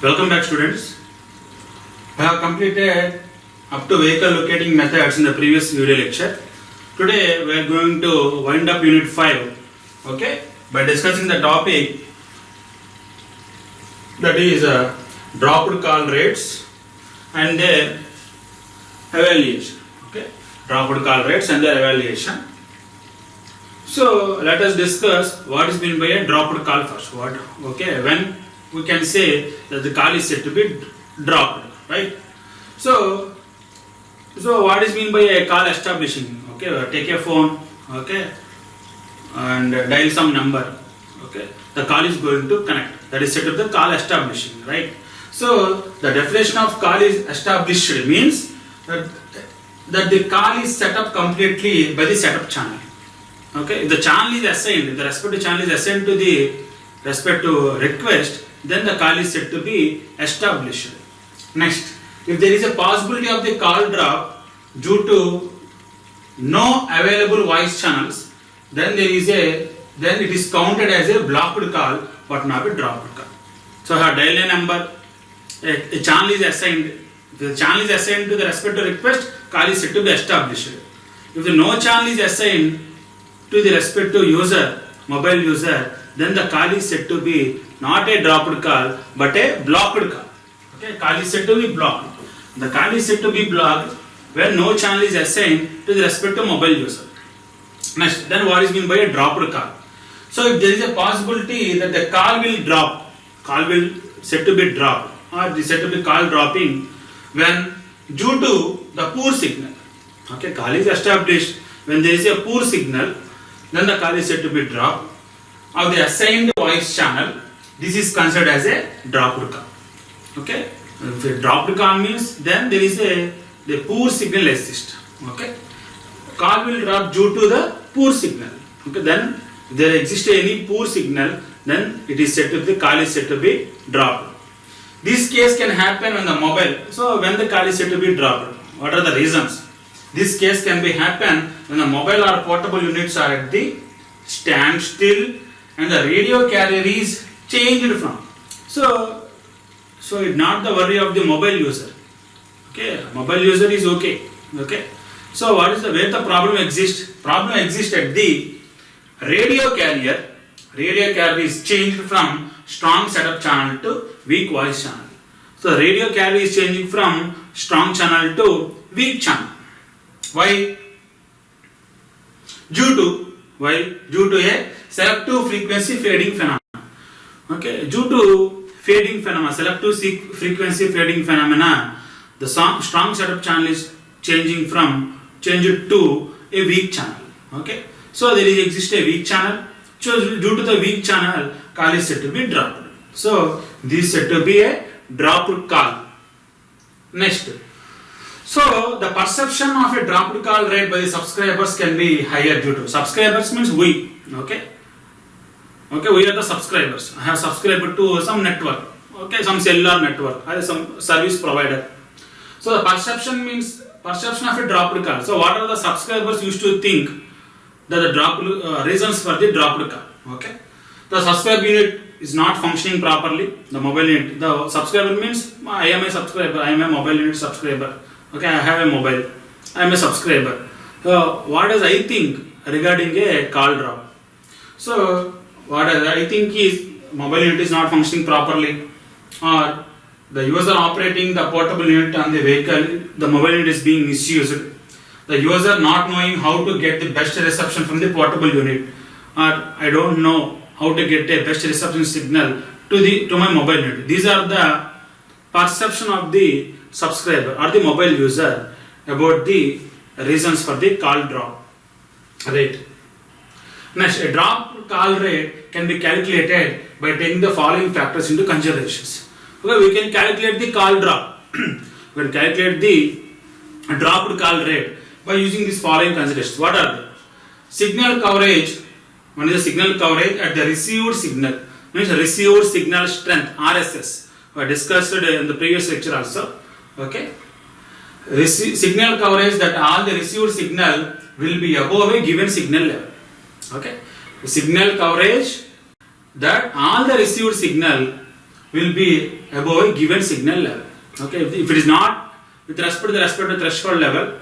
Welcome back, students. I have completed up to vehicle locating methods in the previous video lecture. Today we are going to wind up Unit 5, okay, by discussing the topic that is dropped call rates and their evaluation. Okay, dropped call rates and their evaluation. So let us discuss what is meant by a dropped call first. When we can say that the call is said to be dropped, right? So what is meant by a call establishing? Okay, take a phone, okay, and dial some number, okay. The call is going to connect. That is said to be the call establishing, right? So the definition of call is established means that the call is set up completely by the setup channel. Okay, if the channel is assigned, if the respective channel is assigned to the respective request, then the call is said to be established. Next, if there is a possibility of the call drop due to no available voice channels, then it is counted as a blocked call but not a dropped call. So I have dial a number, a channel is assigned. If the channel is assigned to the respective request, call is said to be established. If the no channel is assigned to the respective user, mobile user, then the call is said to be not a dropped call but a blocked call. Okay, call is said to be blocked. The call is said to be blocked when no channel is assigned to the respective mobile user. Next, then what is meant by a dropped call? So if there is a possibility that the call will drop, call will said to be dropped or is said to be call dropping when due to the poor signal. Okay, call is established when there is a poor signal, then the call is said to be dropped of the assigned voice channel. This is considered as a dropped call. Okay, if a dropped call means then there is the poor signal exists. Okay, call will drop due to the poor signal. Okay, then if there exists any poor signal, then it is said to be, the call is said to be dropped. This case can happen when the mobile. So when the call is said to be dropped, what are the reasons? This case can be happen when the mobile or portable units are at the standstill and the radio carrier is changed from. So it's not the worry of the mobile user. Okay, mobile user is okay. Okay. So what is where the problem exists? Problem exists at the radio carrier. Radio carrier is changed from strong setup channel to weak voice channel. So radio carrier is changing from strong channel to weak channel. Why? Due to a selective frequency fading phenomena. Okay, due to fading phenomena, selective frequency fading phenomena, the strong setup channel is changed to a weak channel. Okay, so there exists a weak channel. So due to the weak channel, call is said to be dropped. So this is said to be a dropped call. Next. So the perception of a dropped call rate by the subscribers can be higher due to subscribers means we. Okay, we are the subscribers. I have subscribed to some network. Okay, some cellular network or some service provider. So the perception means perception of a dropped call. So what are the subscribers used to think that the dropped reasons for the dropped call? Okay, the subscriber unit is not functioning properly. The mobile unit. The subscriber means I am a subscriber. I am a mobile unit subscriber. Okay, I have a mobile. I am a subscriber. So what does I think regarding a call drop? So what I think is mobile unit is not functioning properly, or the user operating the portable unit on the vehicle, the mobile unit is being misused. The user not knowing how to get the best reception from the portable unit, or I don't know how to get a best reception signal to my mobile unit. These are the perception of the subscriber or the mobile user about the reasons for the call drop rate. Next, a drop call rate can be calculated by taking the following factors into considerations. Okay, we can calculate the call drop. We can calculate the dropped call rate by using these following considerations. What are they? Signal coverage. One is the signal coverage at the received signal. Means received signal strength, RSS. We discussed it in the previous lecture also. Okay. Signal coverage that all the received signal will be above a given signal level. Okay. Signal coverage that all the received signal will be above a given signal level. Okay, if it is not with respect to the threshold level,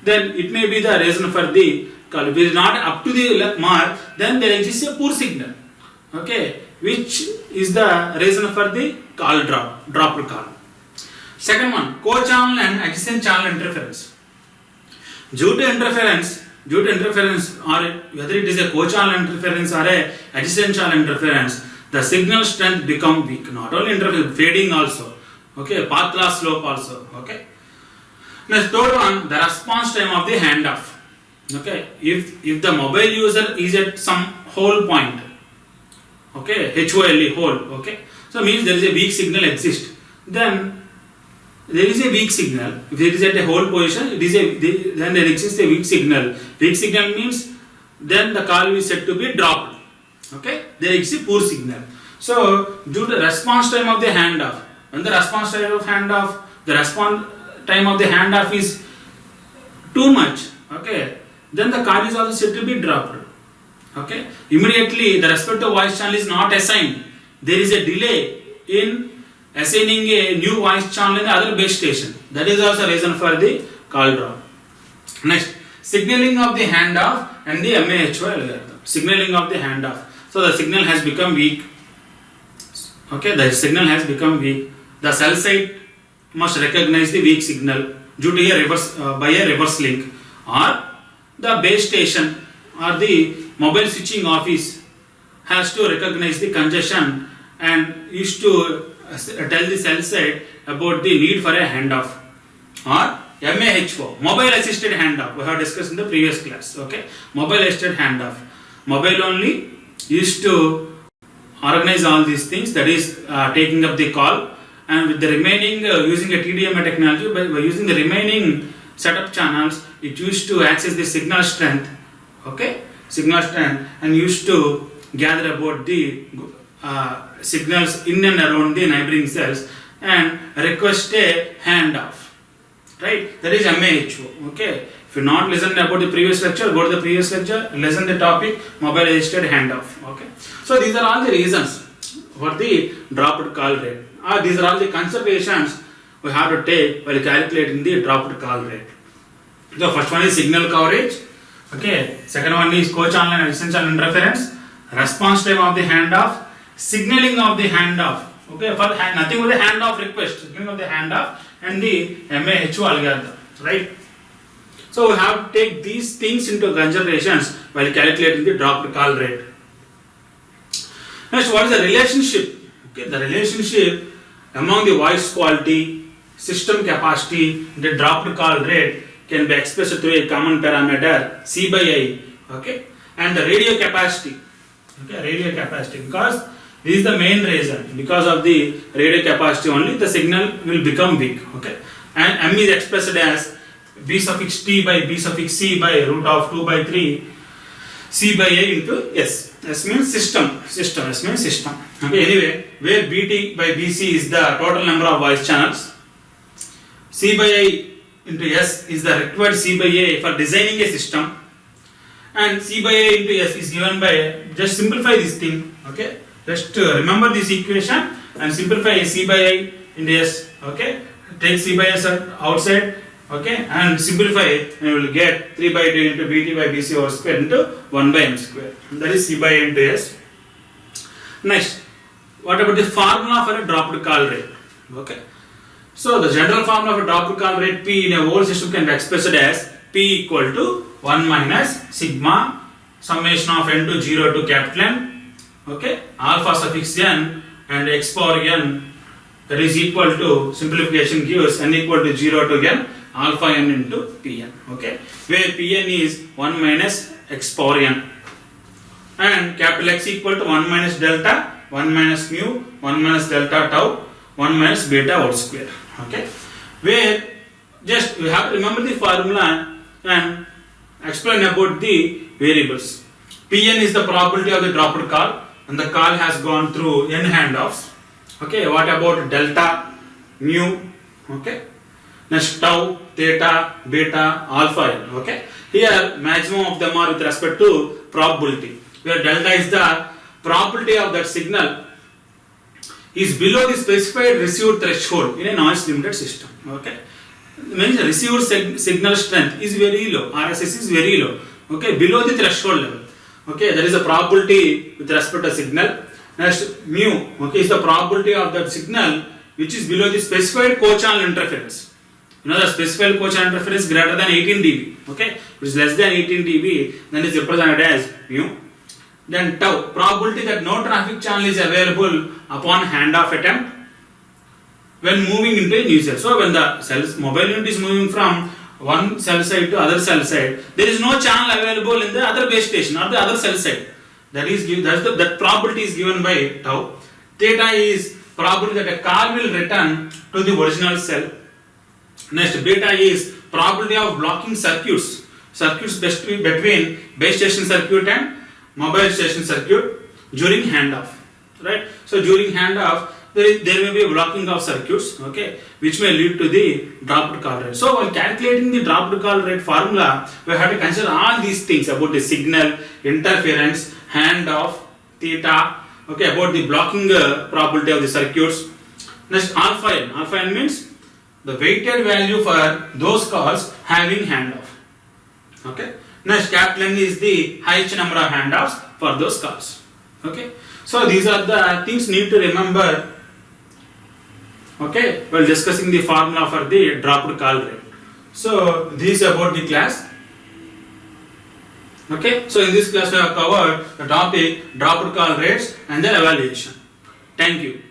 then it may be the reason for the call. If it is not up to the mark, then there exists a poor signal. Okay, which is the reason for the call dropped call. Second one, co-channel and adjacent channel interference. Due to interference, or whether it is a co-channel interference or a adjacent channel interference, the signal strength become weak. Not only interference, fading also. Okay, path loss slope also. Okay. Next, third one, the response time of the handoff. Okay, if the mobile user is at some hole point, okay, HOLE hole, okay, so means there is a weak signal exists. Then there is a weak signal. If it is at a hole position, then there exists a weak signal. Weak signal means then the call is said to be dropped. Okay, there exists a poor signal. So due to the response time of the handoff, when the response time of handoff, the response time of the handoff is too much, okay, then the call is also said to be dropped. Okay, immediately the respective voice channel is not assigned. There is a delay in assigning a new voice channel in the other base station. That is also reason for the call drop. Next, signaling of the handoff and the MAHO algorithm. Signaling of the handoff. So the signal has become weak. Okay, the signal has become weak. The cell site must recognize the weak signal due to a reverse by a reverse link, or the base station or the mobile switching office has to recognize the congestion and is to tell the cell site about the need for a handoff, or MAHO, mobile assisted handoff. We have discussed in the previous class. Okay, mobile assisted handoff. Mobile only used to organize all these things, that is taking up the call, and with the remaining using a TDMA technology, by using the remaining setup channels, it used to access the signal strength. Okay, signal strength, and used to gather about the signals in and around the neighboring cells and request a handoff. Right, that is MAHO. Okay, if you not listened about the previous lecture, go to the previous lecture, listen the topic mobile assisted handoff. Okay, so these are all the reasons for the dropped call rate. These are all the considerations we have to take while calculating the dropped call rate. The first one is signal coverage. Okay, second one is co-channel and adjacent channel interference, response time of the handoff, signaling of the handoff. Okay, for nothing but the handoff request, signaling of the handoff, and the MAHO algorithm. Right. So we have to take these things into considerations while calculating the dropped call rate. Next, what is the relationship? Okay, the relationship among the voice quality, system capacity, the dropped call rate can be expressed through a common parameter C by I. Okay, and the radio capacity. Okay, radio capacity, because this is the main reason. Because of the radio capacity only, the signal will become weak. Okay, and M is expressed as B suffix T by B suffix C by root of 2 by 3 C by A into S. S means system. S means system. Okay, anyway, where BT by BC is the total number of voice channels, C by I into S is the required C by A for designing a system, and C by A into S is given by, just simplify this thing. Okay, just remember this equation and simplify C by I into S. Okay, take C by S outside. Okay, and simplify it, and you will get 3 by 2 into BT by BC over square into 1 by M square. That is C by A into S. Next, what about the formula for a dropped call rate? Okay, so the general formula for dropped call rate P in a whole system can be expressed as P equal to 1 minus sigma summation of n to 0 to capital N, okay, alpha suffix n and x power n, that is equal to, simplification gives n equal to 0 to n alpha n into Pn. Okay, where Pn is 1 minus x power n and capital X equal to 1 minus delta, 1 minus mu, 1 minus delta tau, 1 minus beta whole square. Okay, where just we have to remember the formula and explain about the variables. Pn is the probability of the dropped call, and the call has gone through n handoffs. Okay, what about delta, mu? Okay, next tau, theta, beta, alpha n. Okay, here maximum of them are with respect to probability, where delta is the probability of that signal is below the specified received threshold in a noise limited system. Okay, means received signal strength is very low, RSS is very low. Okay, below the threshold level. Okay, that is the probability with respect to signal. Next, mu, okay, is the probability of that signal which is below the specified co-channel interference. You know, the specified co-channel interference greater than 18 dB. Okay, if it is less than 18 dB, then it is represented as mu. Then tau, probability that no traffic channel is available upon handoff attempt when moving into a new cell. So when the mobile unit is moving from one cell side to other cell side, there is no channel available in the other base station or the other cell side. That probability is given by tau. Theta is probability that a call will return to the original cell. Next, beta is probability of blocking circuits between base station circuit and mobile station circuit during handoff. Right? So during handoff, there may be a blocking of circuits, okay, which may lead to the dropped call rate. So while calculating the dropped call rate formula, we have to consider all these things about the signal, interference, handoff, theta, okay, about the blocking probability of the circuits. Next, alpha n. Alpha n means the weighted value for those calls having handoff. Okay. Next, capital N is the highest number of handoffs for those calls. Okay. So these are the things need to remember. Okay, while discussing the formula for the dropped call rate. So this is about the class. Okay, so in this class we have covered the topic dropped call rates and their evaluation. Thank you.